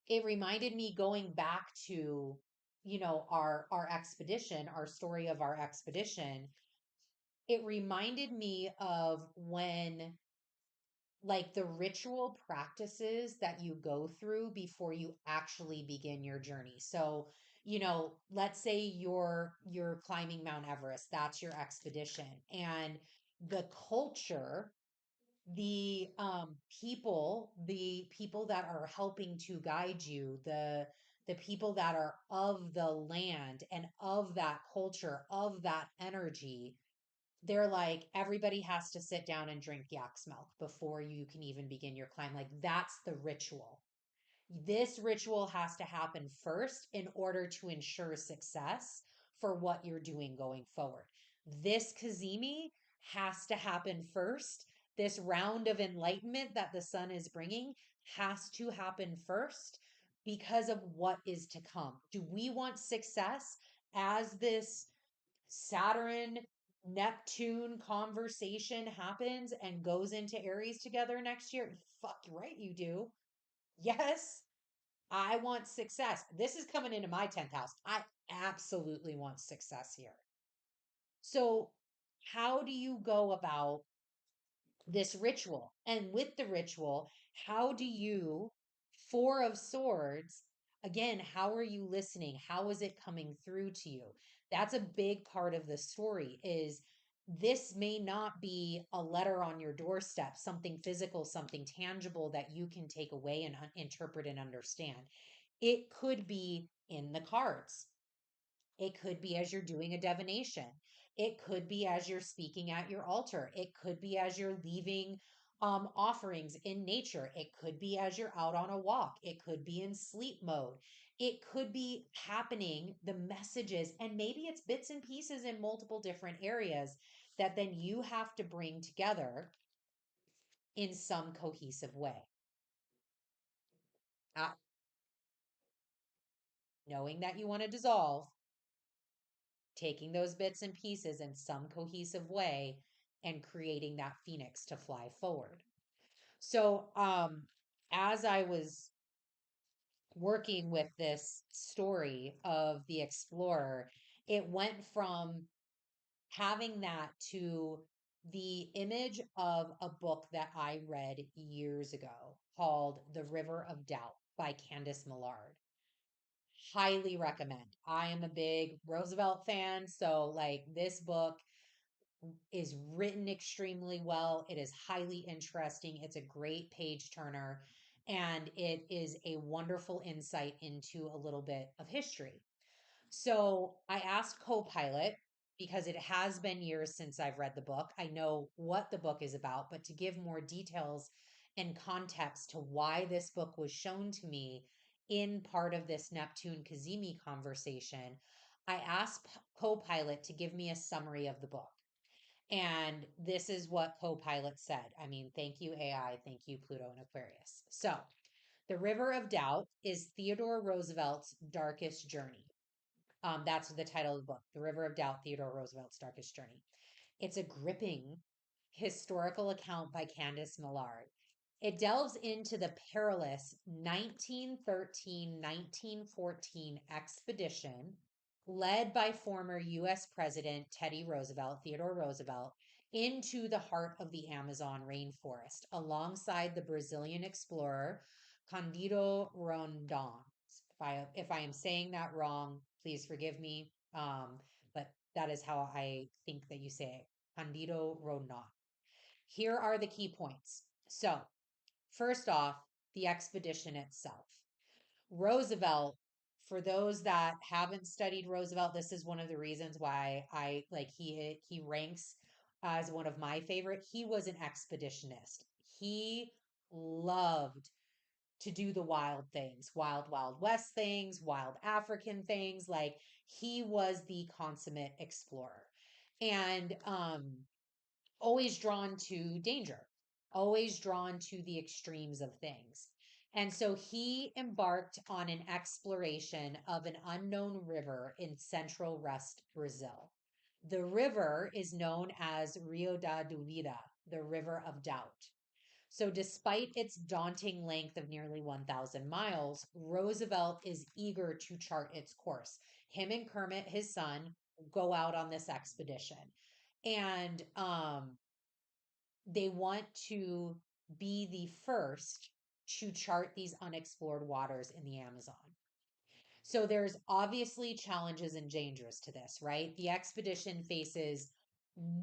it reminded me going back to, our expedition, our story of our expedition. It reminded me of when like the ritual practices that you go through before you actually begin your journey. So, let's say you're climbing Mount Everest, that's your expedition. And the culture, the people that are helping to guide you, the people that are of the land and of that culture, of that energy, they're like, everybody has to sit down and drink yak's milk before you can even begin your climb. Like, that's the ritual. This ritual has to happen first in order to ensure success for what you're doing going forward. This Cazimi has to happen first. This round of enlightenment that the sun is bringing has to happen first because of what is to come. Do we want success as this Saturn Neptune conversation happens and goes into Aries together next year? Fuck right, you do. Yes, I want success. This is coming into my 10th house. I absolutely want success here. So, how do you go about this ritual? And with the ritual, how do you, Four of Swords, again, how are you listening? How is it coming through to you? That's a big part of the story is this may not be a letter on your doorstep, something physical, something tangible that you can take away and interpret and understand. It could be in the cards. It could be as you're doing a divination. It could be as you're speaking at your altar. It could be as you're leaving offerings in nature. It could be as you're out on a walk. It could be in sleep mode. It could be happening, the messages, and maybe it's bits and pieces in multiple different areas that then you have to bring together in some cohesive way. Uh, Knowing that you want to dissolve, taking those bits and pieces in some cohesive way and creating that phoenix to fly forward. So, as I was working with this story of the explorer, it went from having that to the image of a book that I read years ago called The River of Doubt by Candice Millard. Highly recommend. I am a big Roosevelt fan, so like this book is written extremely well. It is highly interesting. It's a great page turner, and it is a wonderful insight into a little bit of history. So I asked Copilot because it has been years since I've read the book. I know what the book is about, but to give more details and context to why this book was shown to me in part of this Neptune Cazimi conversation, I asked Copilot to give me a summary of the book. And this is what Copilot said. I mean, thank you, AI. Thank you, Pluto and Aquarius. So, The River of Doubt is Theodore Roosevelt's darkest journey. That's the title of the book, The River of Doubt, Theodore Roosevelt's Darkest Journey. It's a gripping historical account by Candice Millard. It delves into the perilous 1913-1914 expedition led by former U.S. President Teddy Roosevelt, Theodore Roosevelt, into the heart of the Amazon rainforest alongside the Brazilian explorer Candido Rondon. If I am saying that wrong, please forgive me. But That is how I think that you say it. Candido Rondon. Here are the key points. So, first off, the expedition itself. Roosevelt, for those that haven't studied Roosevelt, this is one of the reasons why I like he ranks as one of my favorite. He was an expeditionist. He loved to do the wild things, wild, wild west things, wild African things. Like he was the consummate explorer. And always drawn to danger, always drawn to the extremes of things. And so he embarked on an exploration of an unknown river in central West Brazil. The river is known as Rio da Duvida, the River of Doubt. So, despite its daunting length of nearly 1,000 miles, Roosevelt is eager to chart its course. Him and Kermit, his son, go out on this expedition. And they want to be the first to chart these unexplored waters in the Amazon. So there's obviously challenges and dangers to this, right? The expedition faces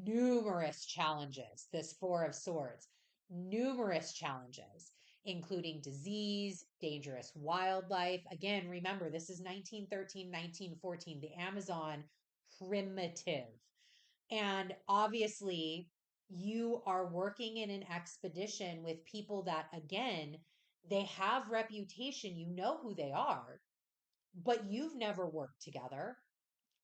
numerous challenges, this Four of Swords, numerous challenges, including disease, dangerous wildlife. Again, remember, this is 1913, 1914, the Amazon primitive. And obviously, you are working in an expedition with people that, again, they have reputation, you know who they are, but you've never worked together.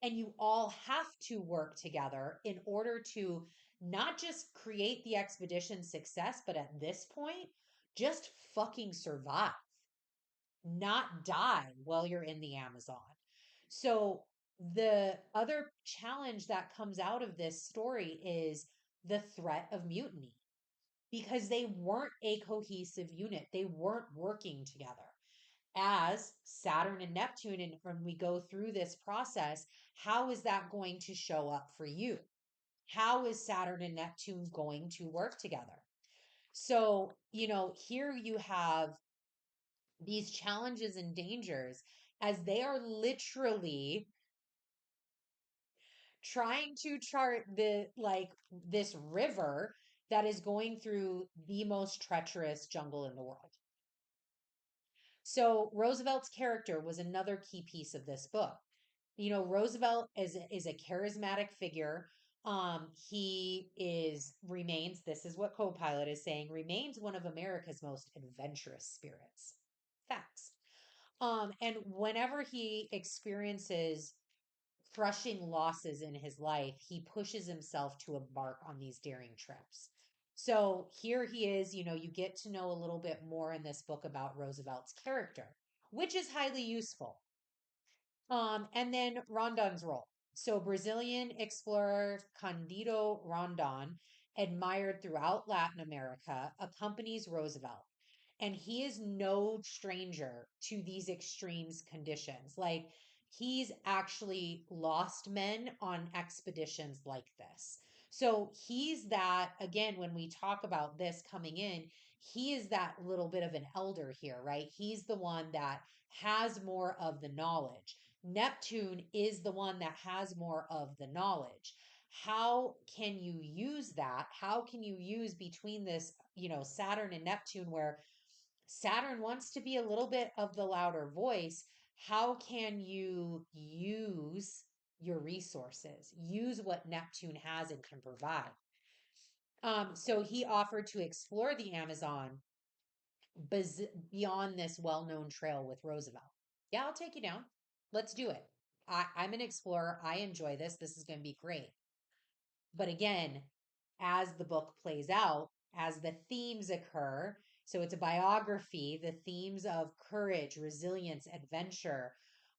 And you all have to work together in order to not just create the expedition success, but at this point, just fucking survive, not die while you're in the Amazon. So, the other challenge that comes out of this story is the threat of mutiny because they weren't a cohesive unit, they weren't working together. As Saturn and Neptune, and when we go through this process, how is that going to show up for you? How is Saturn and Neptune going to work together? So, here you have these challenges and dangers as they are literally trying to chart this river that is going through the most treacherous jungle in the world. So Roosevelt's character was another key piece of this book. Roosevelt is a charismatic figure. He remains, this is what Copilot is saying, remains one of America's most adventurous spirits. Facts. And whenever he experiences crushing losses in his life, he pushes himself to embark on these daring trips. So here he is, you get to know a little bit more in this book about Roosevelt's character, which is highly useful. And then Rondon's role. So Brazilian explorer Candido Rondon, admired throughout Latin America, accompanies Roosevelt. And he is no stranger to these extremes conditions. Like he's actually lost men on expeditions like this. So he's that, again, when we talk about this coming in, he is that little bit of an elder here, right? He's the one that has more of the knowledge. Neptune is the one that has more of the knowledge. How can you use that? How can you use between this, Saturn and Neptune, where Saturn wants to be a little bit of the louder voice? How can you use your resources? Use what Neptune has and can provide. So he offered to explore the Amazon beyond this well-known trail with Roosevelt. Yeah, I'll take you down. Let's do it. I'm an explorer. I enjoy this. This is going to be great. But again, as the book plays out, as the themes occur, so it's a biography, the themes of courage, resilience, adventure,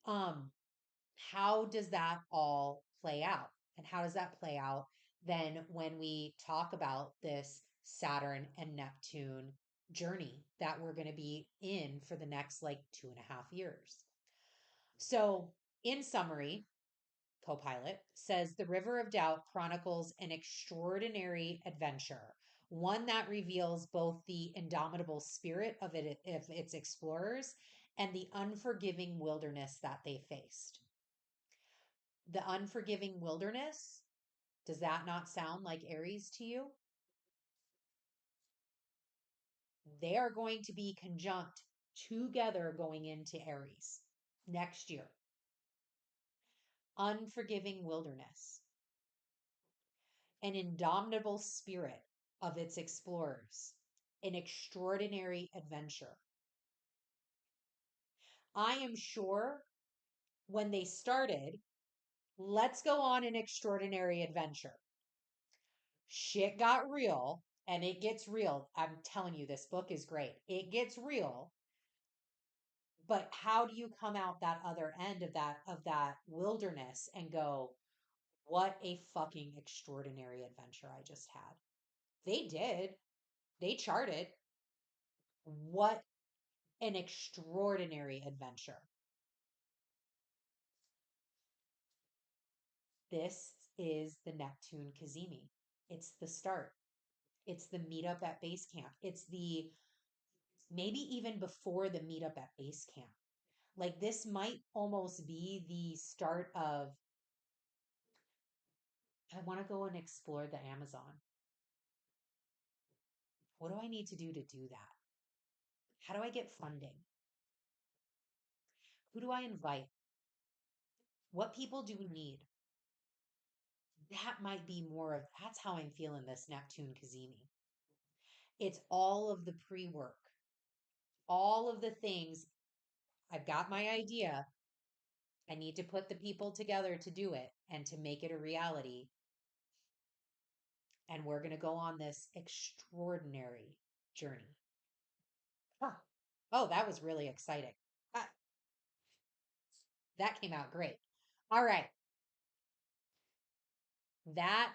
how does that all play out? And how does that play out then when we talk about this Saturn and Neptune journey that we're going to be in for the next 2.5 years? So, in summary, Copilot says the River of Doubt chronicles an extraordinary adventure, one that reveals both the indomitable spirit of its explorers and the unforgiving wilderness that they faced. The unforgiving wilderness. Does that not sound like Aries to you? They are going to be conjunct together going into Aries next year. Unforgiving wilderness. An indomitable spirit of its explorers. An extraordinary adventure. I am sure when they started, let's go on an extraordinary adventure. Shit got real, and it gets real. I'm telling you, this book is great. It gets real. But how do you come out that other end of that wilderness and go, what a fucking extraordinary adventure I just had. They did. They charted. What an extraordinary adventure. This is the Neptune Cazimi. It's the start. It's the meetup at base camp. It's the maybe even before the meetup at base camp. Like this might almost be the start of I want to go and explore the Amazon. What do I need to do that? How do I get funding? Who do I invite? What people do we need? That might be more of that's how I'm feeling this Neptune Cazimi. It's all of the pre work, all of the things. I've got my idea. I need to put the people together to do it and to make it a reality. And we're going to go on this extraordinary journey. Huh. Oh, that was really exciting. Ah, that came out great. All right. That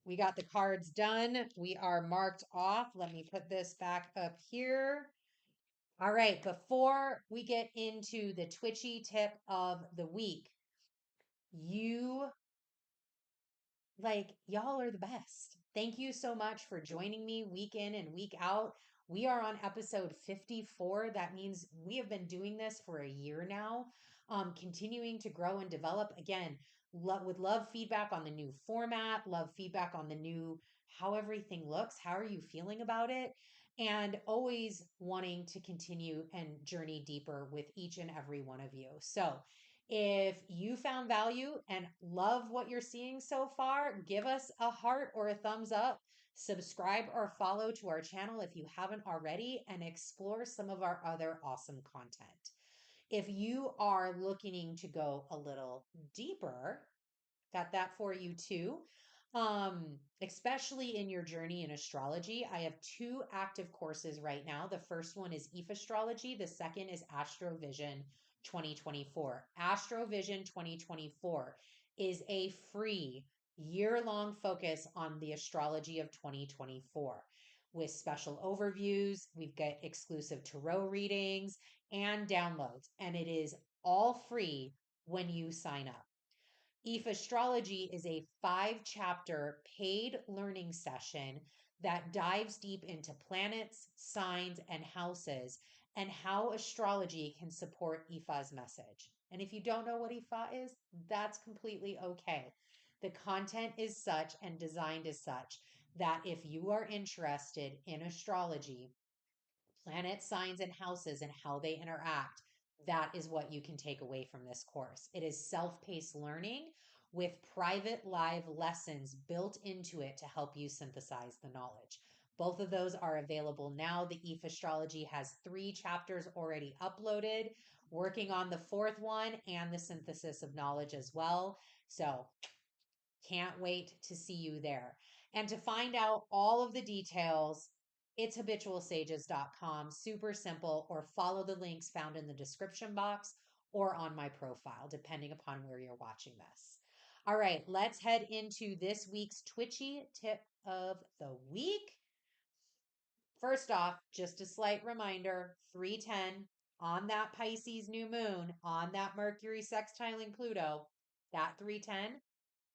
we got the cards done. We are marked off. Let me put this back up here. All right. Before we get into the twitchy tip of the week, you y'all are the best. Thank you so much for joining me week in and week out. We are on episode 54. That means we have been doing this for a year now, continuing to grow and develop. Again, would love feedback on the new format, love feedback on the new how everything looks. How are you feeling about it? And always wanting to continue and journey deeper with each and every one of you. So, if you found value and love what you're seeing so far, give us a heart or a thumbs up. Subscribe or follow to our channel if you haven't already, and explore some of our other awesome content. If you are looking to go a little deeper, got that for you too. Especially in your journey in astrology, I have two active courses right now. The first one is Astrology. The second is Astrovision 2024. Astrovision 2024 is a free year-long focus on the astrology of 2024 with special overviews. We've got exclusive tarot readings and downloads, and it is all free when you sign up. Astrology is a 5-chapter paid learning session that dives deep into planets, signs, and houses and how astrology can support Ifa's message. And if you don't know what Ifa is, that's completely okay. The content is such and designed as such that if you are interested in astrology, planet signs and houses and how they interact, that is what you can take away from this course. It is self-paced learning with private live lessons built into it to help you synthesize the knowledge. Both of those are available now. The ETH Astrology has 3 chapters already uploaded, working on the 4th one and the synthesis of knowledge as well. So can't wait to see you there. And to find out all of the details, it's habitualsages.com. Super simple, or follow the links found in the description box or on my profile, depending upon where you're watching this. All right, let's head into this week's Twitchy tip of the week. First off, just a slight reminder, 310 on that Pisces new moon, on that Mercury sextiling Pluto, that 310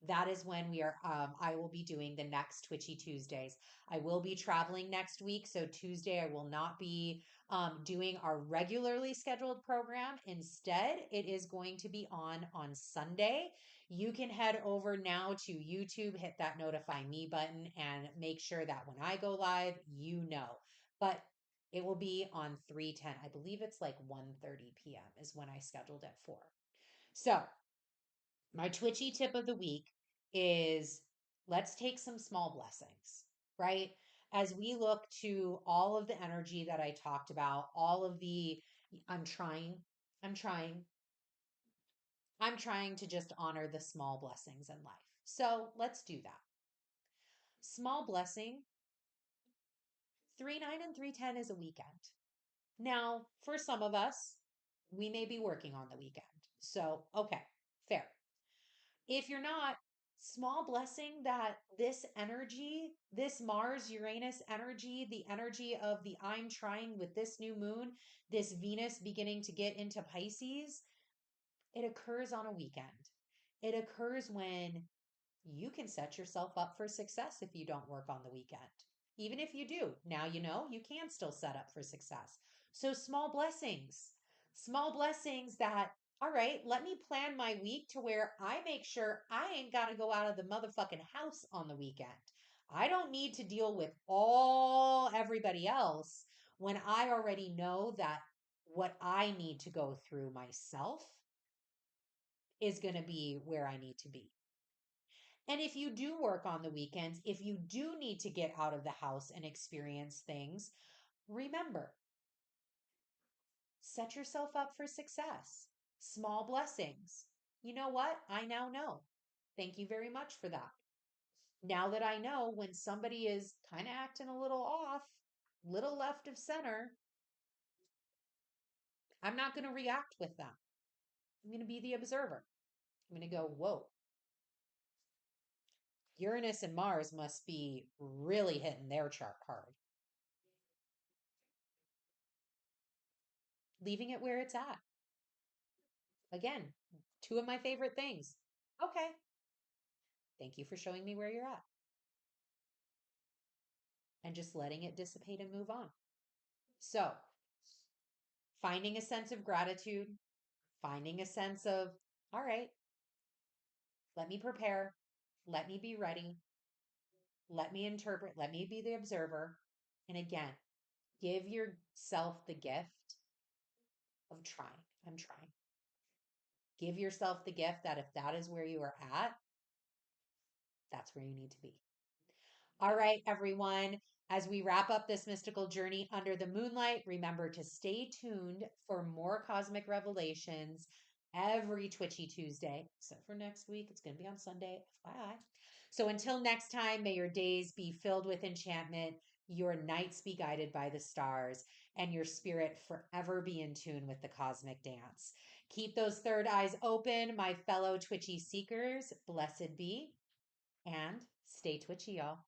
that is when I will be doing the next Twitchy Tuesdays. I will be traveling next week. So Tuesday, I will not be doing our regularly scheduled program. Instead, it is going to be on Sunday. You can head over now to YouTube, hit that notify me button, and make sure that when I go live, you know. But it will be on 3/10. I believe it's like 1:30 p.m. is when I scheduled it for. So my twitchy tip of the week is let's take some small blessings, right? As we look to all of the energy that I talked about, all of the, I'm trying, I'm trying, I'm trying to just honor the small blessings in life. So let's do that. Small blessing, 3/9 and 3/10 is a weekend. Now, for some of us, we may be working on the weekend. So, okay, fair. If you're not, small blessing that this energy, this Mars Uranus energy, the energy of the I'm trying with this new moon, this Venus beginning to get into Pisces, it occurs on a weekend. It occurs when you can set yourself up for success if you don't work on the weekend. Even if you do, now you know you can still set up for success. So small blessings that, all right, let me plan my week to where I make sure I ain't got to go out of the motherfucking house on the weekend. I don't need to deal with all everybody else when I already know that what I need to go through myself is going to be where I need to be. And if you do work on the weekends, if you do need to get out of the house and experience things, remember, set yourself up for success. Small blessings. You know what? I now know. Thank you very much for that. Now that I know when somebody is kind of acting a little off, little left of center, I'm not going to react with them. I'm going to be the observer. I'm going to go, whoa, Uranus and Mars must be really hitting their chart hard. Leaving it where it's at. Again, two of my favorite things. Okay. Thank you for showing me where you're at. And just letting it dissipate and move on. So, finding a sense of gratitude, finding a sense of, all right, let me prepare, let me be ready, let me interpret, let me be the observer. And again, give yourself the gift of trying. I'm trying. Give yourself the gift that if that is where you are at, that's where you need to be. All right, everyone. As we wrap up this mystical journey under the moonlight, remember to stay tuned for more cosmic revelations every Twitchy Tuesday, except for next week. It's going to be on Sunday, FYI. So until next time, may your days be filled with enchantment, your nights be guided by the stars, and your spirit forever be in tune with the cosmic dance. Keep those third eyes open, my fellow Twitchy seekers. Blessed be, and stay twitchy, y'all.